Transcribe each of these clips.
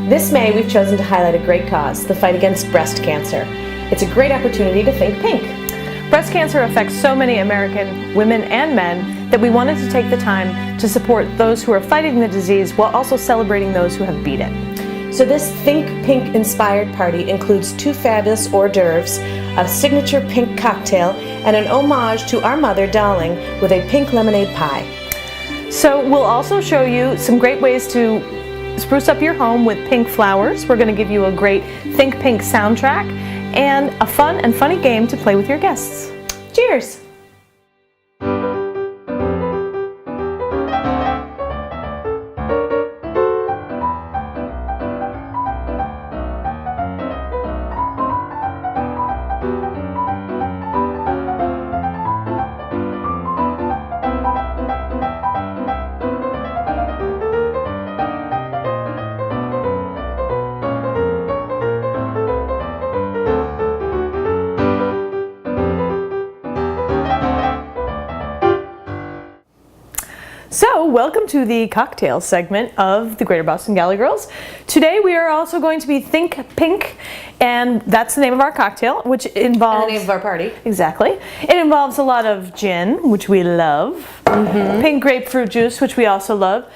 This May, we've chosen to highlight a great cause, the fight against breast cancer. It's a great opportunity to think pink. Breast cancer affects so many American women and men that we wanted to take the time to support those who are fighting the disease while also celebrating those who have beat it. So this Think Pink inspired party includes 2 fabulous hors d'oeuvres, a signature pink cocktail, and an homage to our mother, Darling, with a pink lemonade pie. So we'll also show you some great ways to spruce up your home with pink flowers. We're going to give you a great Think Pink soundtrack and a fun and funny game to play with your guests. Cheers! So, welcome to the cocktail segment of the Greater Boston Gala Girls. Today we are also going to be Think Pink, and that's the name of our cocktail, which involves... And the name of our party. Exactly. It involves a lot of gin, which we love, pink grapefruit juice, which we also love,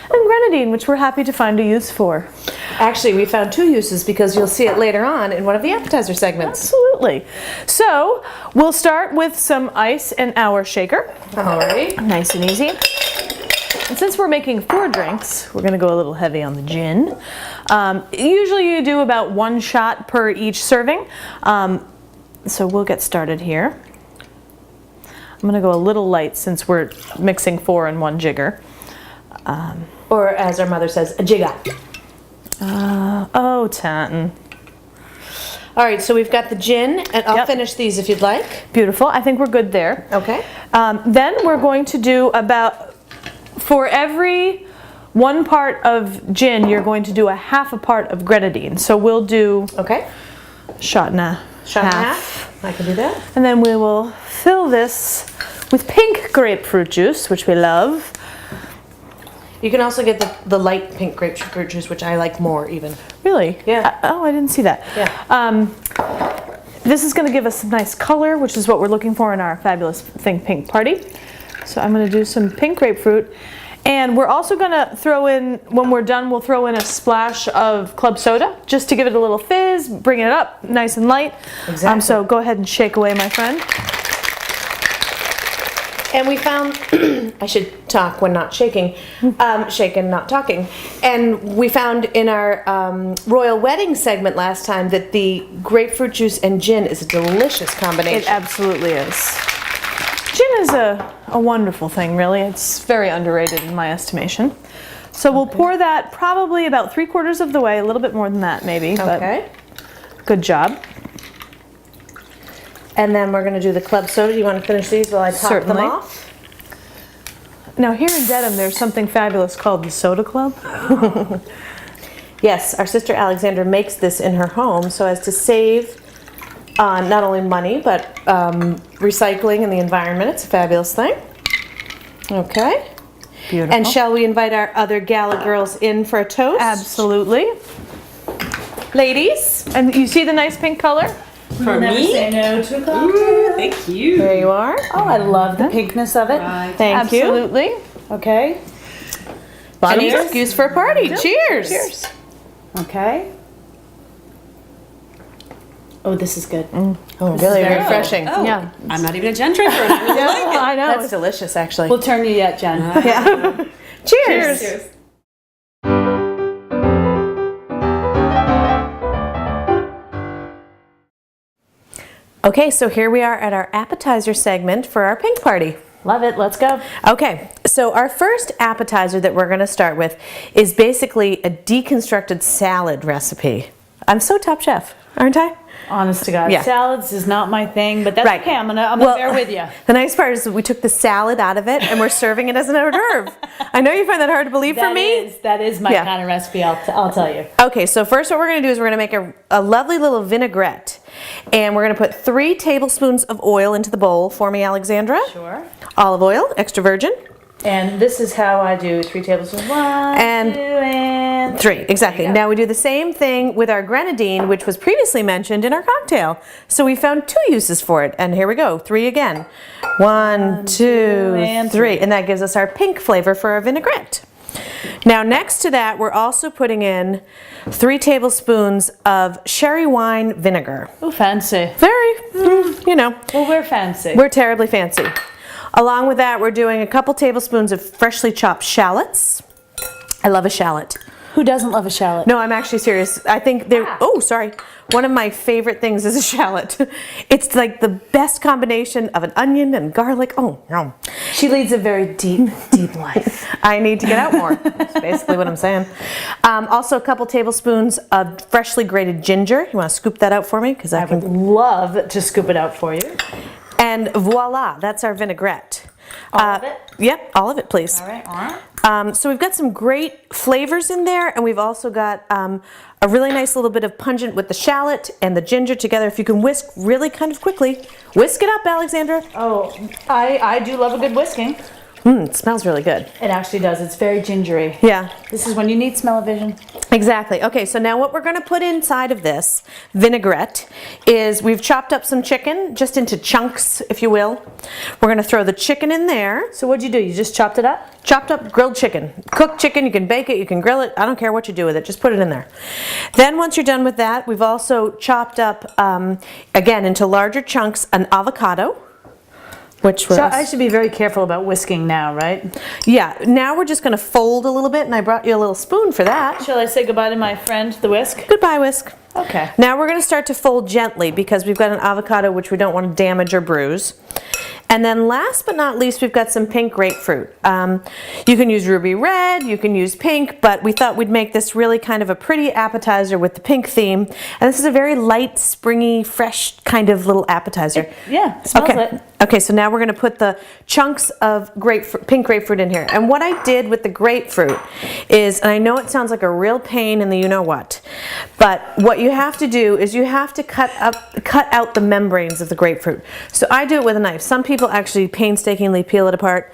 and grenadine, which we're happy to find a use for. Actually, we found 2 uses because you'll see it later on in one of the appetizer segments. Absolutely. So, we'll start with some ice in our shaker. All right. Nice and easy. And since we're making 4 drinks, we're going to go a little heavy on the gin. Usually you do about 1 shot per each serving. So we'll get started here. I'm going to go a little light since we're mixing 4 in 1 jigger. Or as our mother says, a jigga. Oh, Tanton. All right, so we've got the gin, and I'll finish these if you'd like. Beautiful. I think we're good there. Okay. Then we're going to do about... For every 1 part of gin, you're going to do a half a part of grenadine. So we'll do shot and a half. I can do that. And then we will fill this with pink grapefruit juice, which we love. You can also get the light pink grapefruit juice, which I like more even. Really? Yeah. Oh, I didn't see that. Yeah. This is going to give us some nice color, which is what we're looking for in our fabulous Think Pink party. So I'm going to do some pink grapefruit. And we're also going to throw in, when we're done, we'll throw in a splash of club soda just to give it a little fizz, bring it up nice and light. Exactly. So go ahead and shake away, my friend. And we found, I should talk when not shaking, shake and not talking. And we found in our royal wedding segment last time that the grapefruit juice and gin is a delicious combination. It absolutely is. Gin is a wonderful thing, really. It's very underrated in my estimation. So we'll pour that probably about 3/4 of the way, a little bit more than that maybe. Okay. But good job. And then we're going to do the club soda. Do you want to finish these while I top them off? Now here in Dedham, there's something fabulous called the Soda Club. Yes, our sister Alexandra makes this in her home so as to save not only money, but recycling and the environment. It's a fabulous thing. Okay. Beautiful. And shall we invite our other Gala girls in for a toast? Absolutely. Ladies? And you see the nice pink color? For Never me? say no to a cocktail. Ooh, thank you. There you are. Oh, I love the pinkness of it. Right. Thank you. Absolutely. Okay. Any Cheers. excuse for a party. Cheers. Cheers. Okay. Oh, this is good. Oh, really very refreshing. Oh, Yeah. I'm not even a gin drinker. and I really like it. I know. That's delicious, actually. We'll turn you yet, Jen. Yeah. Cheers. Cheers. Okay, so here we are at our appetizer segment for our pink party. Love it. Let's go. Okay, so our first appetizer that we're going to start with is basically a deconstructed salad recipe. I'm so Top Chef, aren't I? Honest to God. Yeah. Salads is not my thing, but that's Right. okay. I'm gonna Well, bear with you. The nice part is that we took the salad out of it and we're serving it as an hors d'oeuvre. I know you find that hard to believe for me. That is my Yeah. kind of recipe, I'll tell you. Okay, so first what we're going to do is we're going to make a lovely little vinaigrette. And we're going to put 3 tablespoons of oil into the bowl for me, Alexandra. Sure. Olive oil, extra virgin. And this is how I do 3 tablespoons. 1, And 2, and And 3, exactly. There you go. Now we do the same thing with our grenadine, which was previously mentioned in our cocktail. So we found 2 uses for it, and here we go, 3 again. 1, 2, and 3, and that gives us our pink flavor for our vinaigrette. Now next to that, we're also putting in 3 tablespoons of sherry wine vinegar. Ooh, fancy. Very, you know, Well, we're fancy. we're terribly fancy. Along with that, we're doing a couple tablespoons of freshly chopped shallots. I love a shallot. Who doesn't love a shallot? No, I'm actually serious. I think they're, oh, sorry. One of my favorite things is a shallot. It's like the best combination of an onion and garlic. Oh, yum. She leads a very deep, deep life. I need to get out more. That's basically what I'm saying. Also, a couple tablespoons of freshly grated ginger. You want to scoop that out for me? Because I I would can. love to scoop it out for you. And voila, that's our vinaigrette. All of it? Yep, all of it, please. All right, all right. So we've got some great flavors in there, and we've also got a really nice little bit of pungent with the shallot and the ginger together. If you can whisk really kind of quickly. Whisk it up, Alexandra. Oh, I do love a good whisking. It smells really good. It actually does. It's very gingery. Yeah, This is when you need smell-o-vision. exactly. Okay, so now what we're going to put inside of this vinaigrette is we've chopped up some chicken, just into chunks, if you will. We're going to throw the chicken in there. So what'd you do? You just chopped it up? Chopped up grilled chicken. Cooked chicken, you can bake it, you can grill it. I don't care what you do with it, just put it in there. Then once you're done with that, we've also chopped up, again, into larger chunks, an avocado. Which was, So I should be very careful about whisking now, right? yeah, now we're just going to fold a little bit, and I brought you a little spoon for that. Shall I say goodbye to my friend, the whisk? Goodbye, whisk. Okay. Now we're going to start to fold gently because we've got an avocado which we don't want to damage or bruise. And then last but not least, we've got some pink grapefruit. You can use ruby red, you can use pink, but we thought we'd make this really kind of a pretty appetizer with the pink theme. And this is a very light, springy, fresh kind of little appetizer. Yeah, it smells Okay. it. Okay, so now we're going to put the chunks of pink grapefruit in here. And what I did with the grapefruit is, and I know it sounds like a real pain in the you-know-what, but what you have to do is you have to cut out the membranes of the grapefruit. So I do it with a knife. Some people actually painstakingly peel it apart.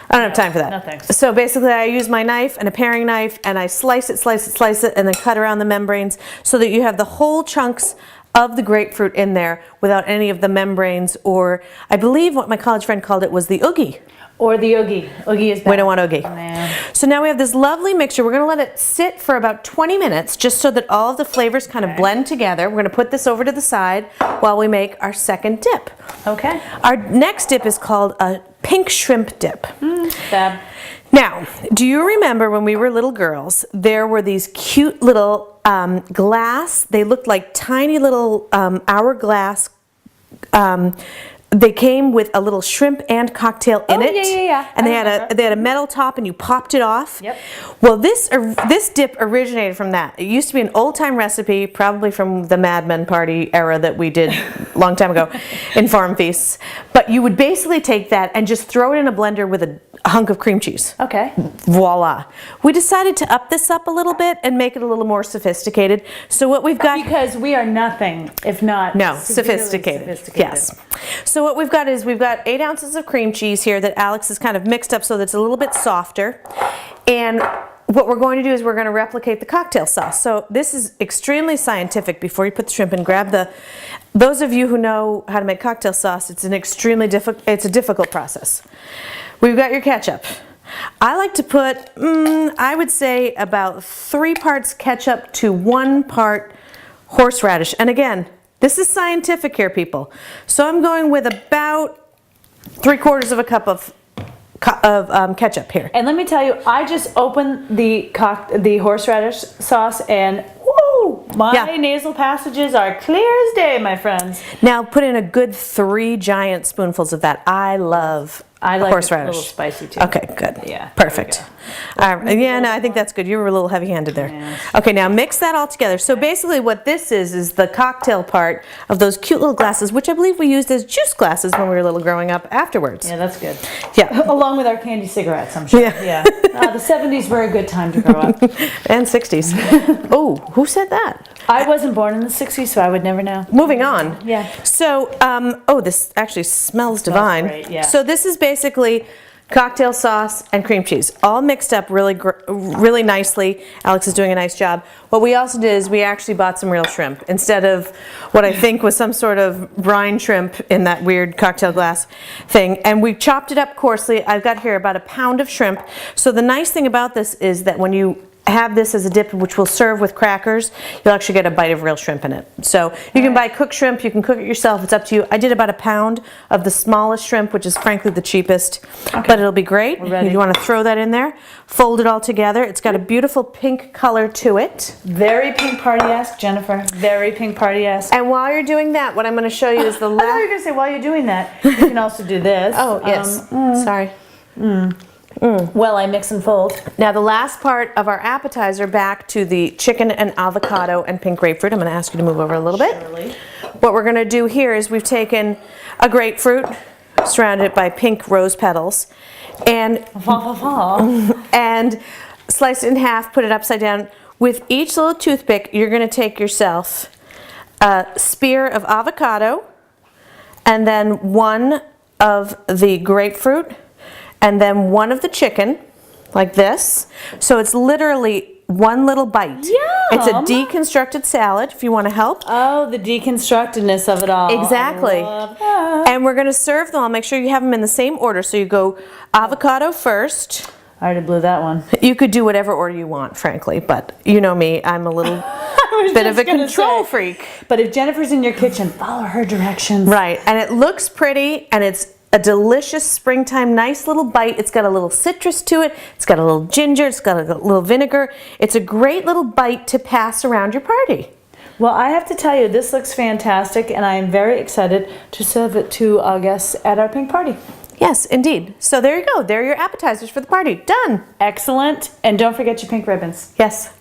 I don't have time for that. No thanks. So basically I use my knife and a paring knife and I slice it, and then cut around the membranes so that you have the whole chunks of the grapefruit in there without any of the membranes, or I believe what my college friend called it was the oogie. Or the oogie. Oogie is bad. We don't want oogie. Man. So now we have this lovely mixture. We're going to let it sit for about 20 minutes just so that all of the flavors kind of blend together. We're going to put this over to the side while we make our second dip. Okay. Our next dip is called a pink shrimp dip. Fab. Now, do you remember when we were little girls, there were these cute little glass, they looked like tiny little hourglass, they came with a little shrimp and cocktail in it. Yeah. And I they had a metal top and you popped it off. Yep. Well, this dip originated from that. It used to be an old-time recipe, probably from the Mad Men party era that we did a long time ago in farm feasts. But you would basically take that and just throw it in a blender with a hunk of cream cheese. Okay. Voila. We decided to up this up a little bit and make it a little more sophisticated. So what we've got... Because we are nothing if not No, severely sophisticated. Yes. So what we've got is we've got 8 ounces of cream cheese here that Alex has kind of mixed up so that it's a little bit softer. And what we're going to do is we're going to replicate the cocktail sauce. So this is extremely scientific. Before you put the shrimp in, grab the... Those of you who know how to make cocktail sauce, it's an extremely difficult process. We've got your ketchup. I like to put, I would say about 3 parts ketchup to 1 part horseradish. And again, this is scientific here, people. So I'm going with about 3/4 of a cup of ketchup here. And let me tell you, I just opened the horseradish sauce and whoo, my nasal passages are clear as day, my friends. Now put in a good 3 giant spoonfuls of that. I like horseradish. It a little spicy too. Okay, good. Yeah. Perfect. Yeah, no, I think that's good. You were a little heavy-handed there. Yeah. Okay, now mix that all together. So basically what this is the cocktail part of those cute little glasses, which I believe we used as juice glasses when we were little growing up afterwards. Yeah, that's good. Yeah. Along with our candy cigarettes, I'm sure. Yeah. The 70s were a good time to grow up. And 60s. Oh, who said that? I wasn't born in the 60s, so I would never know. Moving on. Yeah. So, this actually smells divine. great, yeah. So this is basically cocktail sauce, and cream cheese, all mixed up really nicely. Alex is doing a nice job. What we also did is we actually bought some real shrimp instead of what I think was some sort of brine shrimp in that weird cocktail glass thing. And we chopped it up coarsely. I've got here about a pound of shrimp. So the nice thing about this is that when you have this as a dip, which we'll serve with crackers, you'll actually get a bite of real shrimp in it. So you can buy cooked shrimp, you can cook it yourself, it's up to you. I did about a pound of the smallest shrimp, which is frankly the cheapest, but it'll be great. ready. You want to throw that in there, fold it all together. It's got a beautiful pink color to it. Very pink party-esque, Jennifer. Very pink party-esque. And while you're doing that, what I'm going to show you is the I thought you were last. going to say while you're doing that, you can also do this. Oh, yes. Sorry. Well, I mix and fold. Now the last part of our appetizer, back to the chicken and avocado and pink grapefruit. I'm going to ask you to move over a little bit. Surely. What we're going to do here is we've taken a grapefruit, surrounded it by pink rose petals, and and sliced it in half, put it upside down. With each little toothpick, you're going to take yourself a spear of avocado, and then one of the grapefruit, and then one of the chicken, like this. So it's literally one little bite. It's a Yum. deconstructed salad, if you want to help. Oh, the deconstructedness of it all. Exactly. I love that. And we're going to serve them all. Make sure you have them in the same order. So you go avocado first. I already blew that one. You could do whatever order you want, frankly, but you know me, I'm a little bit of a control freak. But if Jennifer's in your kitchen, follow her directions. Right, and it looks pretty, and it's a delicious springtime, nice little bite. It's got a little citrus to it. It's got a little ginger. It's got a little vinegar. It's a great little bite to pass around your party. Well, I have to tell you, this looks fantastic, and I am very excited to serve it to our guests at our pink party. Yes, indeed. So there you go. There are your appetizers for the party. Done. Excellent. And don't forget your pink ribbons. Yes.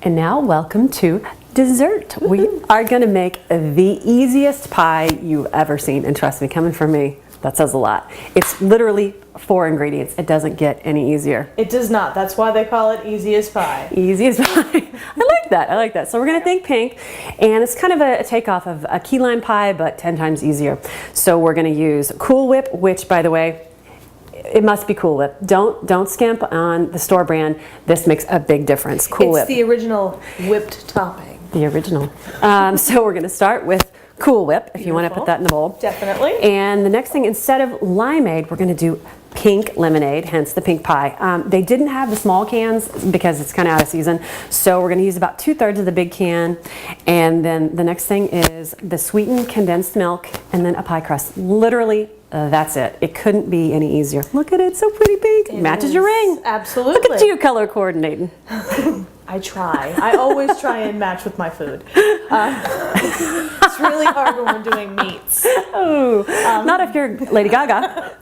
And now, welcome to dessert. We are going to make the easiest pie you've ever seen. And trust me, coming from me, that says a lot. It's literally 4 ingredients. It doesn't get any easier. It does not. That's why they call it easy as pie. Easiest pie. I like that. I like that. So we're going to think pink. And it's kind of a takeoff of a key lime pie, but 10 times easier. So we're going to use Cool Whip, which, by the way, it must be Cool Whip. Don't skimp on the store brand. This makes a big difference. Cool Whip. It's the original whipped topping. The original. So we're going to start with Cool Whip, if you want to put that in the bowl. Definitely. And the next thing, instead of limeade, we're going to do pink lemonade, hence the pink pie. They didn't have the small cans because it's kind of out of season, so we're going to use about 2/3 of the big can. And then the next thing is the sweetened condensed milk, and then a pie crust. Literally, that's it. It couldn't be any easier. Look at it, so pretty pink. Matches your ring. Absolutely. Look at you color coordinating. I try. I always try and match with my food. It's really hard when we're doing meats. Oh, not if you're Lady Gaga.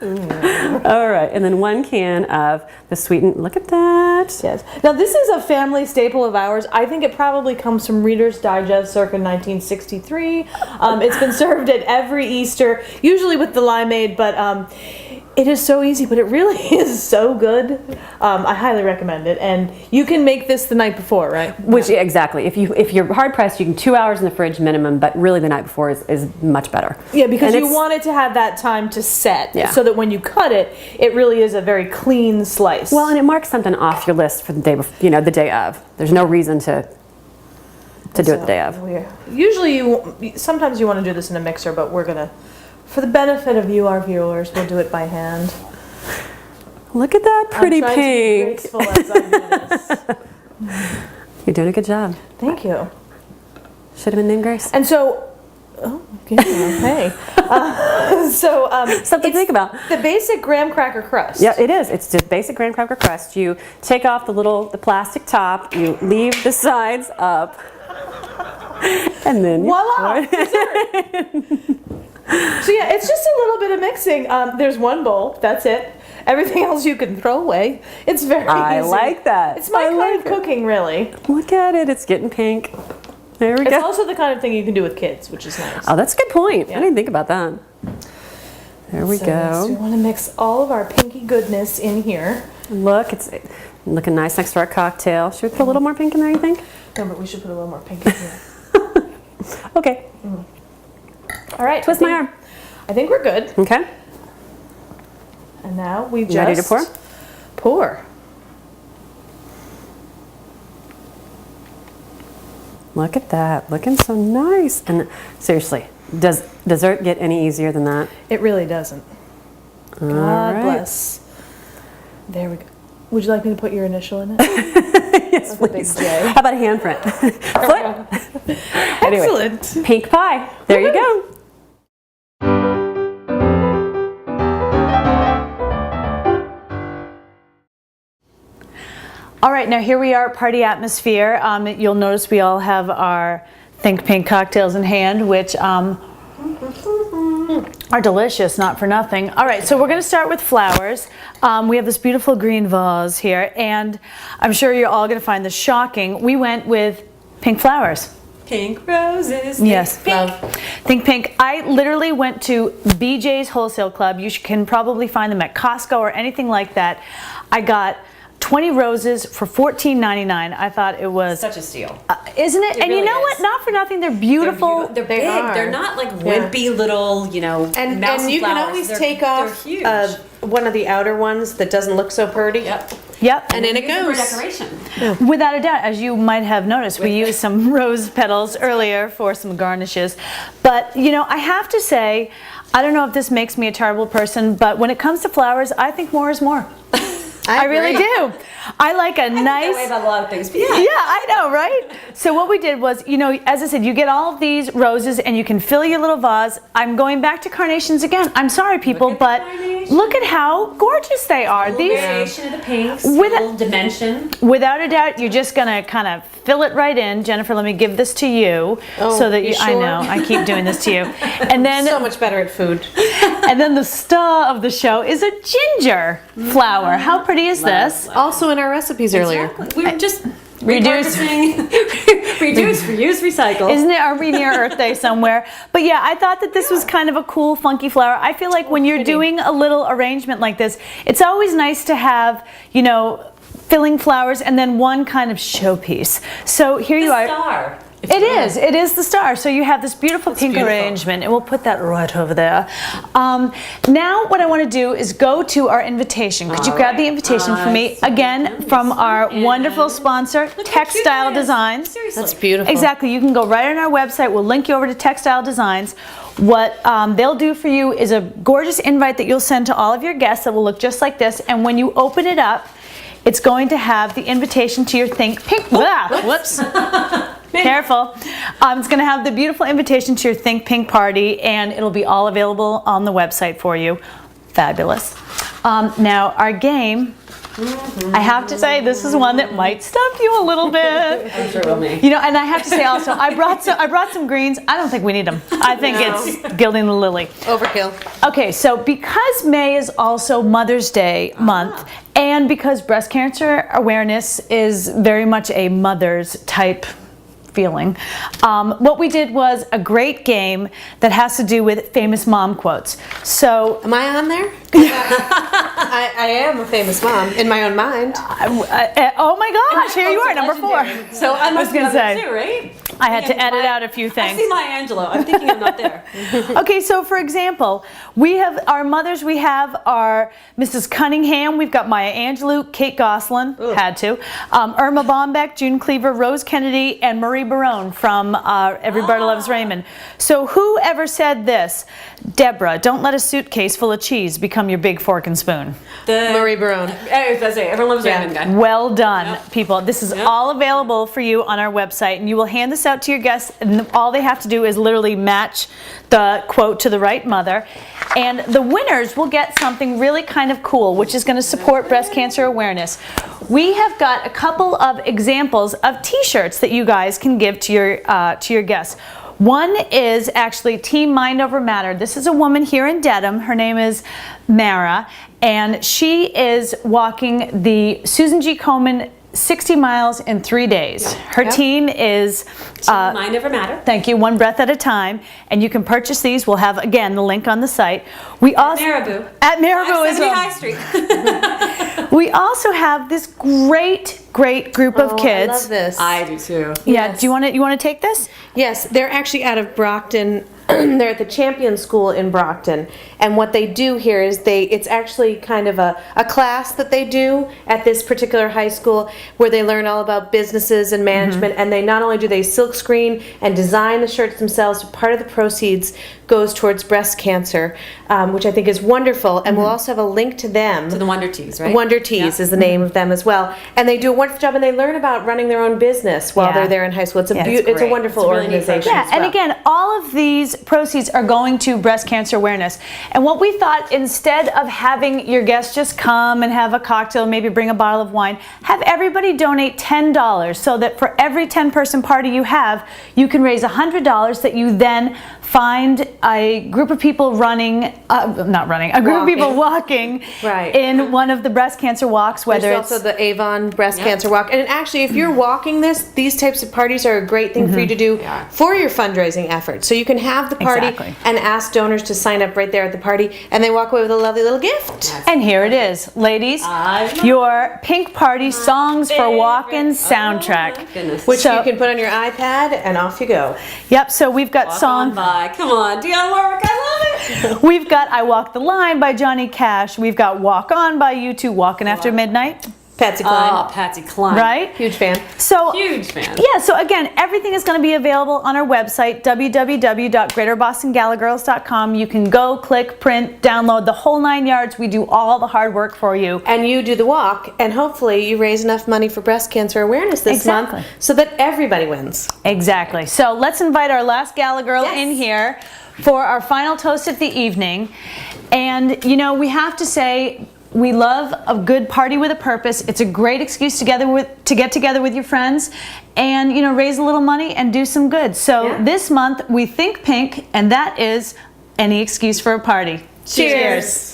All right, and then 1 can of the sweetened. Look at that. Yes. Now this is a family staple of ours. I think it probably comes from Reader's Digest circa 1963. It's been served at every Easter, usually with the limeade, but it is so easy, but it really is so good. I highly recommend it, and you can make this the night before, right? Which exactly, if you're hard pressed, you can 2 hours in the fridge minimum, but really the night before is much better. Yeah, because And you it's- want it to have that time to set, Yeah. so that when you cut it, it really is a very clean slice. Well, and it marks something off your list for the day before, the day of. There's no reason to do it the day of. Usually, sometimes you want to do this in a mixer, but we're gonna, for the benefit of you, our viewers, we'll do it by hand. Look at that pretty I'm trying pink. to be graceful as I do this. You're doing a good job. Thank you. Should have been named Grace. And so, hey. Something to think about. The basic graham cracker crust. Yeah, it is. It's just basic graham cracker crust. You take off the plastic top, you leave the sides up, and then Voila! So yeah, it's just a little bit of mixing. There's one bowl. That's it. Everything else you can throw away. It's very I easy. like that. It's my kind of cooking, really. Look at it. It's getting pink. There we It's go. also the kind of thing you can do with kids, which is nice. Oh, that's a good point. Yeah. I didn't think about that. There we So yes, we go. want to mix all of our pinky goodness in here. Look, it's looking nice next to our cocktail. Should we put a little more pink in there, you think? No, but we should put a little more pink in here. Okay. All right. Twist my arm. I think we're good. Okay. And now we just Ready to pour? Pour. Look at that. Looking so nice. And seriously, does dessert get any easier than that? It really doesn't. All God right. bless. There we go. Would you like me to put your initial in it? Yes, With a big please. J. How about a handprint? Foot? Anyway, Excellent. pink pie. There you go. All right, now here we are at Party Atmosphere. You'll notice we all have our Think Pink cocktails in hand, which are delicious, not for nothing. All right, so we're gonna start with flowers. We have this beautiful green vase here, and I'm sure you're all gonna find this shocking. We went with pink flowers. Pink roses. Yes. Love. Think Pink. I literally went to BJ's Wholesale Club. You can probably find them at Costco or anything like that. I got 20 roses for $14.99. I thought it was Such a steal. isn't it? And really you know is. what? Not for nothing, they're beautiful. They're They big. are. They're not like wimpy little, And mousy you can flowers. always They're- take they're off huge. one of the outer ones that doesn't look so pretty. Yep. Yep. And in it Use them for goes. decoration. Without a doubt, as you might have noticed, we used some rose petals earlier for some garnishes. But, you know, I have to say, I don't know if this makes me a terrible person, but when it comes to flowers, I think more is more. I really agree. do. I like a That nice... way about a lot of things. But Yeah, I know, right? So what we did was, you know, as I said, you get all of these roses and you can fill your little vase. I'm going back to carnations again. I'm sorry, people, Look at the but carnations. look at how gorgeous they are. Little These, variation of the pinks, With a- little dimension. without a doubt, you're just gonna kind of fill it right in. Jennifer, let me give this to you Oh, so that you I sure? know I keep doing this to you. And then, So much better at food. and then the star of the show is a ginger flower. How pretty is this? Also in our recipes earlier. Exactly. We were just Reduce. repurposing. Reduce, reuse, recycle. Isn't it? Are we near Earth Day somewhere? But yeah, I thought that this was kind of a cool, funky flower. I feel like when you're doing a little arrangement like this, it's always nice to have, you know, filling flowers and then one kind of showpiece. So here you are. Star. It is the star. So you have this beautiful pink beautiful. arrangement, and we'll put that right over there. Now what I want to do is go to our invitation. Could you grab the invitation for me? Again, from our wonderful sponsor, Textile Designs. Seriously. That's beautiful. Exactly. You can go right on our website. We'll link you over to Textile Designs. What they'll do for you is a gorgeous invite that you'll send to all of your guests that will look just like this. And when you open it up, it's going to have the invitation to your Think Pink. Whoops. Careful. It's going to have the beautiful invitation to your Think Pink party, and it'll be all available on the website for you. Fabulous. Now, our game, I have to say, this is one that might stump you a little bit. I'm sure it will me. You know, and I have to say also, I brought some greens. I don't think we need them. I think it's gilding the lily. Overkill. Okay, so because May is also Mother's Day month, and because breast cancer awareness is very much a mother's type feeling, what we did was a great game that has to do with famous mom quotes. So, Am I on there? I am a famous mom in my own mind. oh my gosh, here you are, number 4. So I was gonna say, too, right? I had to edit out a few I things. see Maya Angelou. I'm thinking I'm not there. Okay, so for example, we have our mothers. We have our Mrs. Cunningham. We've got Maya Angelou, Kate Goslin, had to, Irma Bombeck, June Cleaver, Rose Kennedy, and Marie Barone from Everybody Loves Raymond. So whoever said this? Deborah, don't let a suitcase full of cheese become your big fork and spoon. Marie Barone. That's it. Everyone loves Raymond guy. Well done, people. This is all available for you on our website, and you will hand this out to your guests, and all they have to do is literally match the quote to the right mother. And the winners will get something really kind of cool, which is going to support breast cancer awareness. We have got a couple of examples of t-shirts that you guys can give to your guests. One is actually Team Mind Over Matter. This is a woman here in Dedham. Her name is Mara, and she is walking the Susan G. Komen 60 miles in 3 days. Her Yep. team is Mind over matter. thank you, one breath at a time, and you can purchase these. We'll have again the link on the site. We also Marabou. at Marabou as 70 well. High Street. We also have this great group of Oh, kids. I love this. I do too. Yeah, Yes. do you want to take this? Yes, they're actually out of Brockton. They're at the Champion School in Brockton, and what they do here is it's actually kind of a class that they do at this particular high school where they learn all about businesses and management, and they not only do they silkscreen and design the shirts themselves, but part of the proceeds goes towards breast cancer, which I think is wonderful, and we'll also have a link to them. To the Wonder Tees, right? Wonder Tees is the name of them as well, and they do a wonderful job, and they learn about running their own business while Yeah. they're there in high school. It's a Yeah, it's it's a great. wonderful It's a really neat organization. program. Yeah, as and well. again, all of these proceeds are going to breast cancer awareness. And what we thought, instead of having your guests just come and have a cocktail, maybe bring a bottle of wine, have everybody donate $10 so that for every 10-person party you have, you can raise $100 that you then find a group of people running, not running, a group of people walking Right. in one of the breast cancer walks, whether There's it's also the Avon Breast Cancer Walk. And actually, if you're walking these types of parties are a great thing for you to do for your fundraising efforts. So you can have the party Exactly. and ask donors to sign up right there at the party, and they walk away with a lovely little gift. And here it is, ladies, your Pink Party Songs for Walkin' soundtrack. Goodness. Which So- you can put on your iPad, and off you go. Yep, so we've got Walk song. on by. Come on, Dionne Warwick, I love it. We've got I Walk the Line by Johnny Cash. We've got Walk On by U2, Walking After Midnight, Patsy Cline, Oh, Patsy Cline. right? huge fan. So Huge fan. yeah, so again, everything is going to be available on our website, www.greaterbostongallagirls.com. You can go, click, print, download the whole 9 yards. We do all the hard work for you. And you do the walk, and hopefully you raise enough money for breast cancer awareness this Exactly. month so that everybody wins. Exactly. So let's invite our last Gala girl in here for our final toast of the evening. And you know, we have to say, we love a good party with a purpose. It's a great excuse to get together with your friends and, you know, raise a little money and do some good. So this month we think pink, and that is any excuse for a party. Cheers.